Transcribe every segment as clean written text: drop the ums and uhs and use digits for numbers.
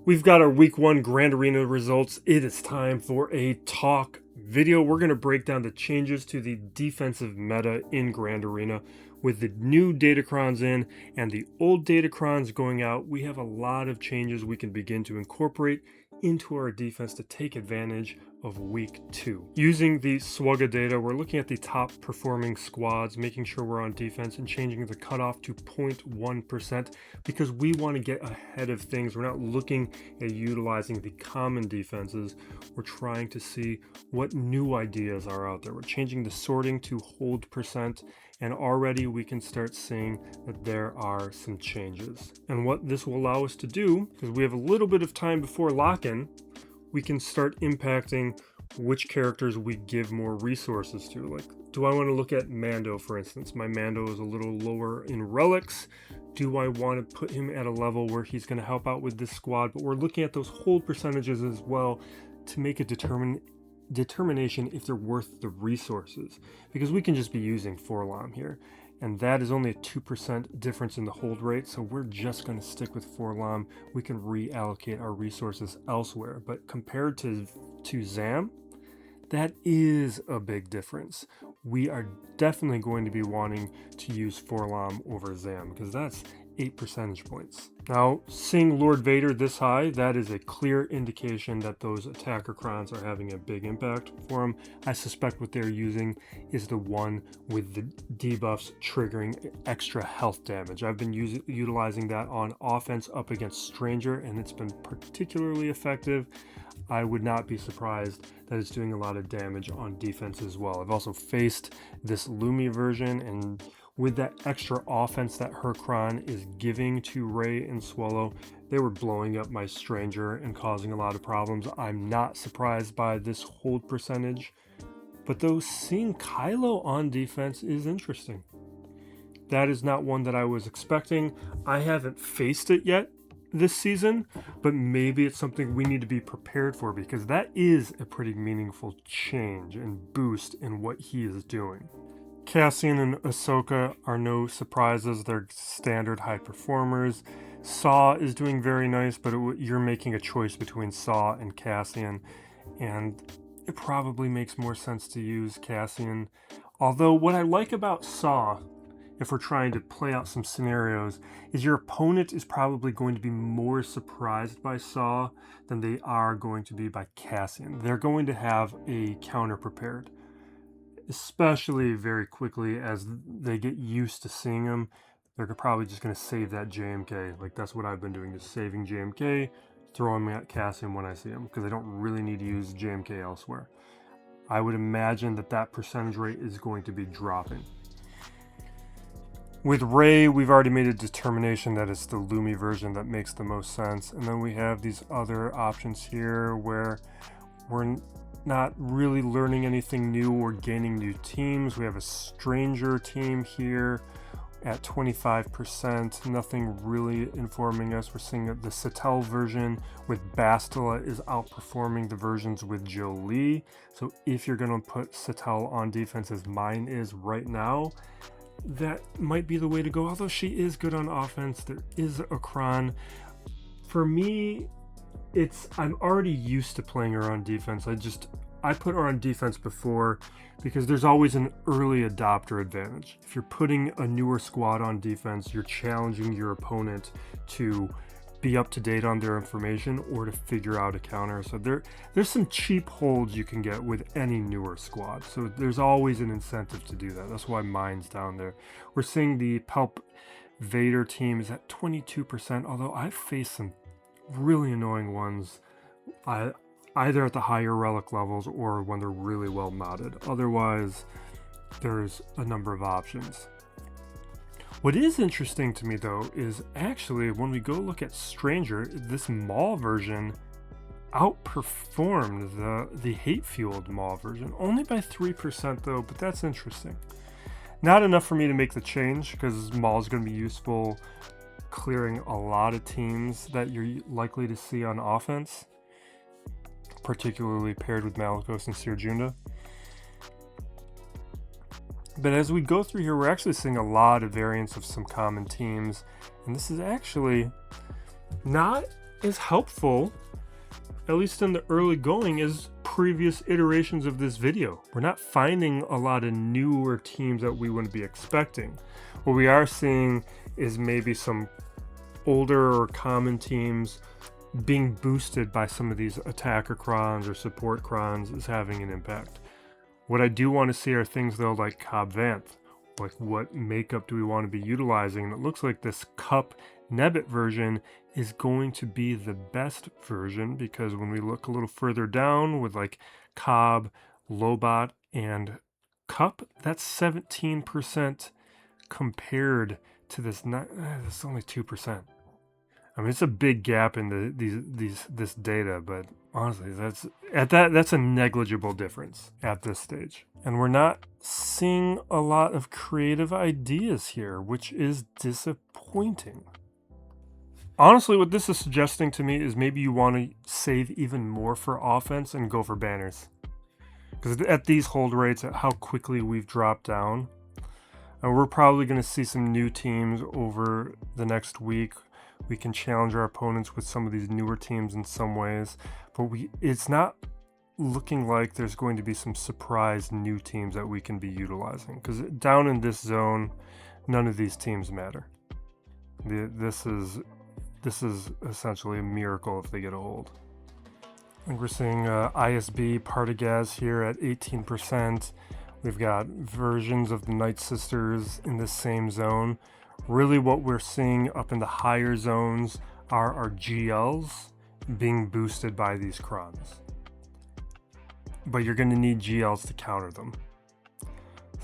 We've got our week 1 Grand Arena results. It is time for a talk video. We're going to break down the changes to the defensive meta in Grand Arena with the new Datacrons in and the old Datacrons going out. We have a lot of changes we can begin to incorporate into our defense to take advantage of week 2. Using the Swugga data, we're looking at the top performing squads, making sure we're on defense and changing the cutoff to 0.1% because we want to get ahead of things. We're not looking at utilizing the common defenses. We're trying to see what new ideas are out there. We're changing the sorting to hold percent, and already we can start seeing that there are some changes. And what this will allow us to do, because we have a little bit of time before lock-in, we can start impacting which characters we give more resources to. Like, do I want to look at Mando, for instance? My Mando is a little lower in relics. Do I want to put him at a level where he's going to help out with this squad? But we're looking at those hold percentages as well to make a determination if they're worth the resources, because we can just be using 4-LOM here, and that is only a 2% difference in the hold rate, so we're just going to stick with 4-LOM. We can reallocate our resources elsewhere, but compared to ZAM, that is a big difference. We are definitely going to be wanting to use 4-LOM over ZAM because that's 8 percentage points. Now, seeing Lord Vader this high, that is a clear indication that those attacker crons are having a big impact for him. I suspect what they're using is the one with the debuffs triggering extra health damage. I've been utilizing that on offense up against Stranger, and it's been particularly effective. I would not be surprised that it's doing a lot of damage on defense as well. I've also faced this Lumi version, and with that extra offense that her cron is giving to Rey and Swallow, they were blowing up my Stranger and causing a lot of problems. I'm not surprised by this hold percentage, but though seeing Kylo on defense is interesting. That is not one that I was expecting. I haven't faced it yet this season, but maybe it's something we need to be prepared for because that is a pretty meaningful change and boost in what he is doing. Cassian and Ahsoka are no surprises. They're standard high performers. Saw is doing very nice, but you're making a choice between Saw and Cassian, and it probably makes more sense to use Cassian. Although what I like about Saw, if we're trying to play out some scenarios, is your opponent is probably going to be more surprised by Saw than they are going to be by Cassian. They're going to have a counter prepared, especially very quickly as they get used to seeing him. They're probably just going to save that JMK. Like, that's what I've been doing, just saving JMK, throwing me at Cassian when I see him, because I don't really need to use JMK elsewhere. I would imagine that percentage rate is going to be dropping. With Rey, we've already made a determination that it's the Lumi version that makes the most sense. And then we have these other options here where we're not really learning anything new or gaining new teams. We have a Stranger team here at 25%, nothing really informing us. We're seeing that the Sattel version with Bastila is outperforming the versions with Jolee. So if you're going to put Sattel on defense as mine is right now, that might be the way to go. Although she is good on offense, there is a cron. For me, I'm already used to playing her on defense. I put her on defense before because there's always an early adopter advantage. If you're putting a newer squad on defense, you're challenging your opponent to be up to date on their information or to figure out a counter. So there's some cheap holds you can get with any newer squad. So there's always an incentive to do that. That's why mine's down there. We're seeing the Palp Vader team is at 22%, although I've faced some really annoying ones either at the higher relic levels or when they're really well modded. Otherwise, there's a number of options. What is interesting to me though is actually when we go look at Stranger, this Maul version outperformed the hate-fueled Maul version, only by 3% though, but that's interesting. Not enough for me to make the change because Maul is going to be useful clearing a lot of teams that you're likely to see on offense, particularly paired with Malicos and Ser Junda. But as we go through here, we're actually seeing a lot of variants of some common teams, and this is actually not as helpful, at least in the early going, as previous iterations of this video. We're not finding a lot of newer teams that we wouldn't be expecting. What we are seeing is maybe some older or common teams being boosted by some of these attacker crons or support crons is having an impact. What I do want to see are things though like Cobb Vanth. Like, what makeup do we want to be utilizing? And it looks like this Cup Nebit version is going to be the best version, because when we look a little further down with like Cobb, Lobot, and Cup, that's 17% compared to this. That's only 2%. I mean, it's a big gap in this data, but honestly, that's a negligible difference at this stage. And we're not seeing a lot of creative ideas here, which is disappointing. Honestly, what this is suggesting to me is maybe you want to save even more for offense and go for banners. Because at these hold rates, at how quickly we've dropped down, and we're probably going to see some new teams over the next week. We can challenge our opponents with some of these newer teams in some ways, but it's not looking like there's going to be some surprise new teams that we can be utilizing, because down in this zone, none of these teams matter. This is essentially a miracle if they get a hold. And we're seeing ISB Partagaz here at 18%. We've got versions of the Night Sisters in this same zone. Really what we're seeing up in the higher zones are our GLs being boosted by these crons. But you're going to need GLs to counter them.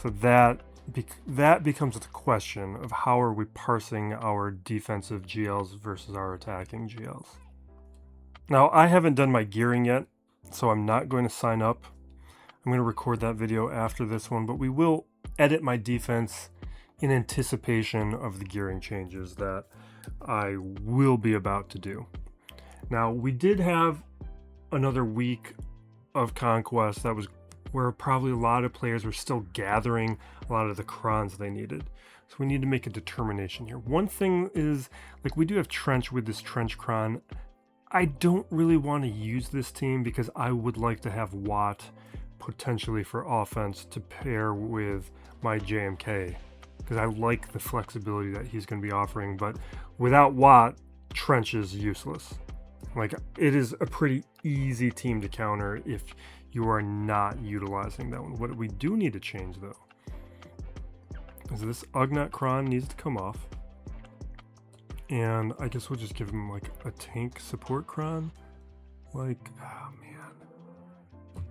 So that becomes the question of how are we parsing our defensive GLs versus our attacking GLs. Now, I haven't done my gearing yet, so I'm not going to sign up. I'm going to record that video after this one, but we will edit my defense in anticipation of the gearing changes that I will be about to do. Now, we did have another week of Conquest that was where probably a lot of players were still gathering a lot of the crons they needed. So we need to make a determination here. One thing is, like, we do have Trench with this Trench cron. I don't really want to use this team because I would like to have Watt potentially for offense to pair with my JMK, because I like the flexibility that he's going to be offering. But without Watt, Trench is useless. Like, it is a pretty easy team to counter if you are not utilizing that one. What we do need to change, though, is this Ugnaught cron needs to come off. And I guess we'll just give him, like, a tank support cron. Like, oh, man.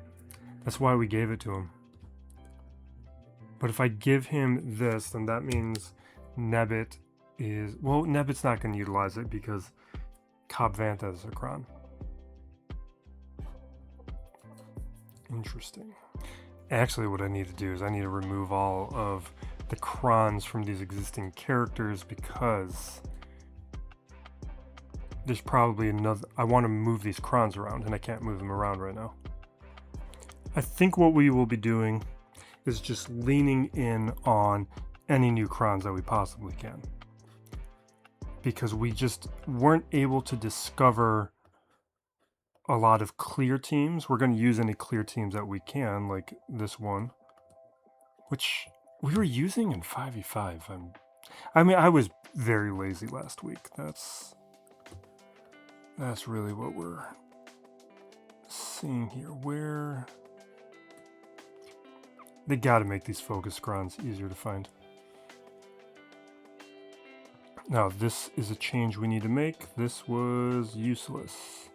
That's why we gave it to him. But if I give him this, then that means Nebit is... Well, Nebit's not going to utilize it because Cobb Vanth has a cron. Interesting. Actually, what I need to do is I need to remove all of the crons from these existing characters, because there's probably another... I want to move these crons around, and I can't move them around right now. I think what we will be doing is just leaning in on any new crons that we possibly can, because we just weren't able to discover a lot of clear teams. We're going to use any clear teams that we can, like this one, which we were using in 5v5. I mean, I was very lazy last week. That's really what we're seeing here. Where they got to make these focus crons easier to find. Now, this is a change we need to make. This was useless,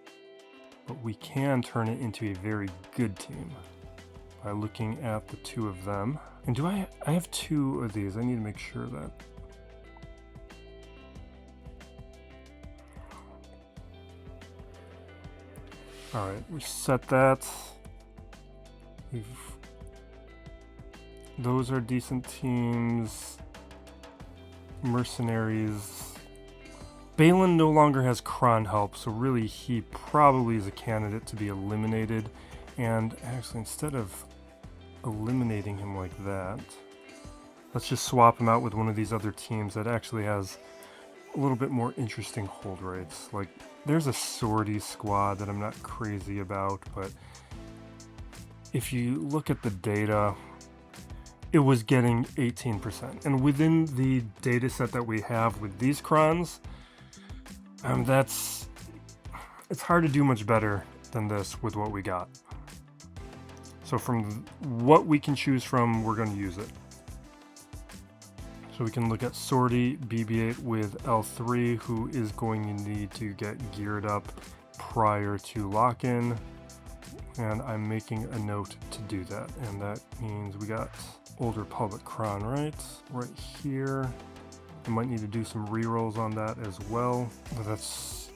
but we can turn it into a very good team by looking at the two of them. And do I have two of these? I need to make sure that... Alright, we set that. Those are decent teams. Mercenaries. Balin no longer has cron help, so really he probably is a candidate to be eliminated. And actually, instead of eliminating him like that, let's just swap him out with one of these other teams that actually has a little bit more interesting hold rates. Like, there's a sortie squad that I'm not crazy about, but if you look at the data, it was getting 18%. And within the data set that we have with these crons, it's hard to do much better than this with what we got. So from what we can choose from, we're going to use it. So we can look at sortie BB-8 with L3, who is going to need to get geared up prior to lock-in. And I'm making a note to do that. And that means we got Old Republic Cron right here. I might need to do some rerolls on that as well. But that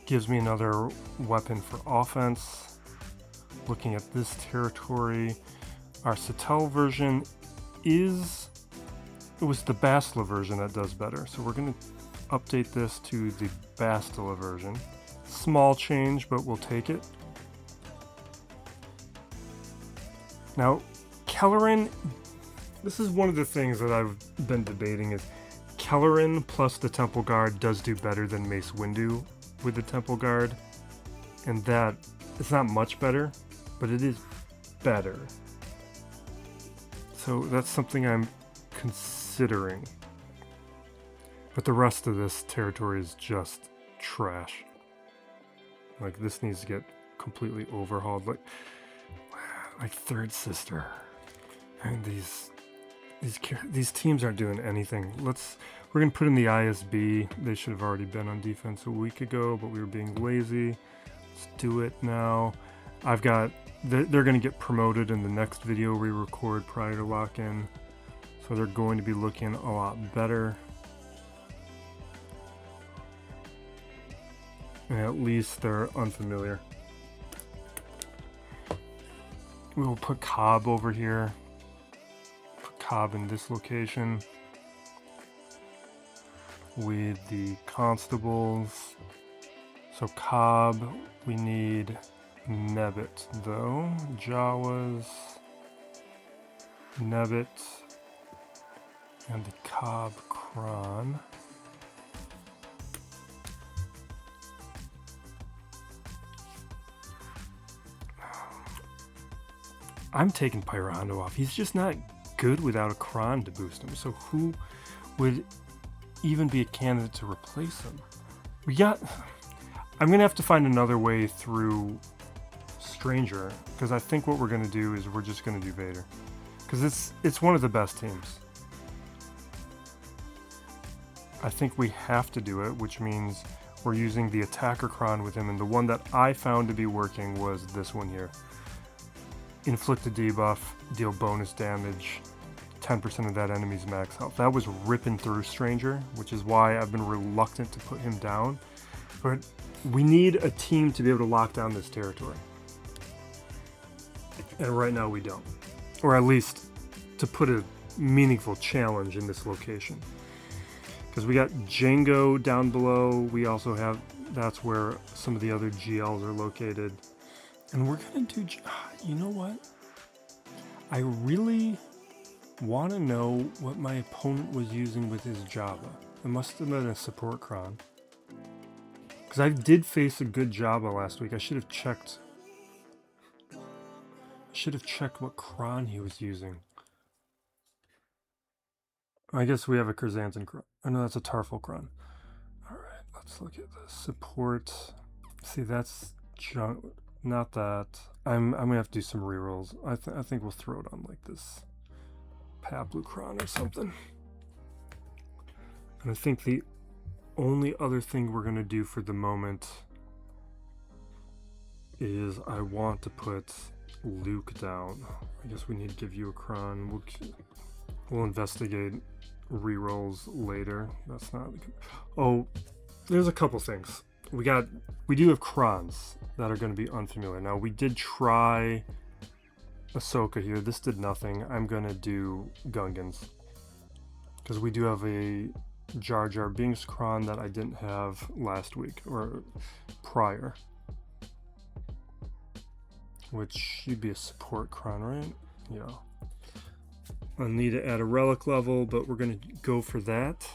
gives me another weapon for offense. Looking at this territory, our Satel version it was the Bastila version that does better. So we're going to update this to the Bastila version. Small change, but we'll take it. Now, Kelleran, this is one of the things that I've been debating is Kelleran plus the Temple Guard does do better than Mace Windu with the Temple Guard. And that, it's not much better, but it is better. So that's something I'm considering. But the rest of this territory is just trash. Like, this needs to get completely overhauled. Like Third Sister. And these teams aren't doing anything. We're gonna put in the ISB. They should have already been on defense a week ago, but we were being lazy. Let's do it now. They're gonna get promoted in the next video we record prior to lock-in. So they're going to be looking a lot better. And at least they're unfamiliar. We will put Cobb over here. Put Cobb in this location. With the constables. So Cobb, we need Nebbit though. Jawas, Nebbit, and the Cobb Cron. I'm taking Pyro Hondo off. He's just not good without a Cron to boost him. So who would even be a candidate to replace him? I'm gonna have to find another way through Stranger, because I think what we're gonna do is we're just gonna do Vader, because it's one of the best teams. I think we have to do it, which means we're using the attacker Cron with him, and the one that I found to be working was this one here. Inflict a debuff, deal bonus damage, 10% of that enemy's max health. That was ripping through Stranger, which is why I've been reluctant to put him down. But we need a team to be able to lock down this territory. And right now we don't. Or at least to put a meaningful challenge in this location. Because we got Django down below. We also have, that's where some of the other GLs are located. And we're going to do, you know what? I really want to know what my opponent was using with his Java. It must have been a support Cron. Because I did face a good Java last week. I should have checked. What Cron he was using. I guess we have a Chrysanthemum Cron. Oh no, that's a Tarful Cron. Alright, let's look at this. Support. See, that's junk. Not that. I'm gonna have to do some rerolls. I think we'll throw it on like this Pablo Cron or something. And I think the only other thing we're gonna do for the moment is I want to put Luke down. I guess we need to give you a Cron. We'll investigate rerolls later. That's not. Oh, there's a couple things. We do have Crons that are going to be unfamiliar. Now we did try Ahsoka here. This did nothing. I'm going to do Gungans because we do have a Jar Jar Binks Cron that I didn't have last week or prior, which should be a support Cron, right? Yeah. I'll need to add a relic level, but we're going to go for that.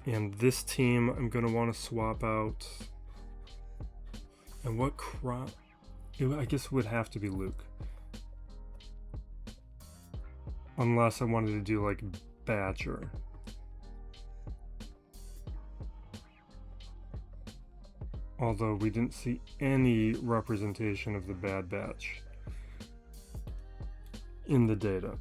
And this team, I'm going to want to swap out. And what I guess it would have to be Luke. Unless I wanted to do like Badger. Although we didn't see any representation of the Bad Batch in the data.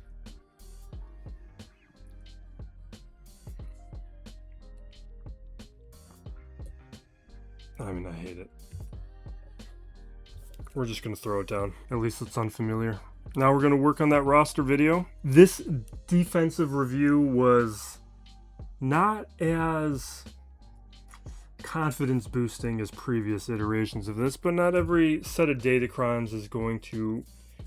I mean, I hate it. We're just going to throw it down. At least it's unfamiliar. Now we're going to work on that roster video. This defensive review was not as confidence boosting as previous iterations of this, but not every set of Datacrons is going to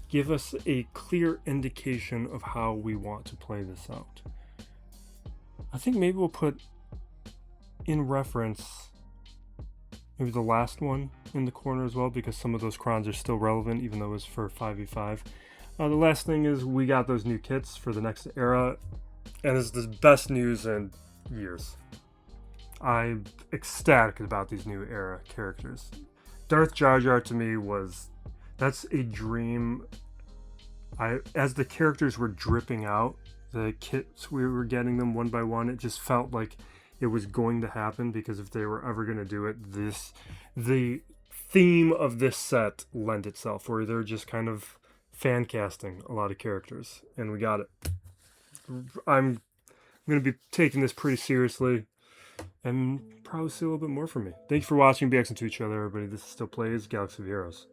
give us a clear indication of how we want to play this out. I think maybe we'll put in reference maybe the last one in the corner as well, because some of those crons are still relevant even though it was for 5v5. The last thing is we got those new kits for the next era, and it's the best news in years. I'm ecstatic about these new era characters. Darth Jar Jar to me that's a dream. As the characters were dripping out, the kits we were getting them one by one, it just felt like it was going to happen, because if they were ever going to do it, the theme of this set lent itself, where they're just kind of fan casting a lot of characters, and we got it. I'm going to be taking this pretty seriously, and probably see a little bit more from me. Thank you for watching BX and to each other, everybody. This is Still Plays Galaxy of Heroes.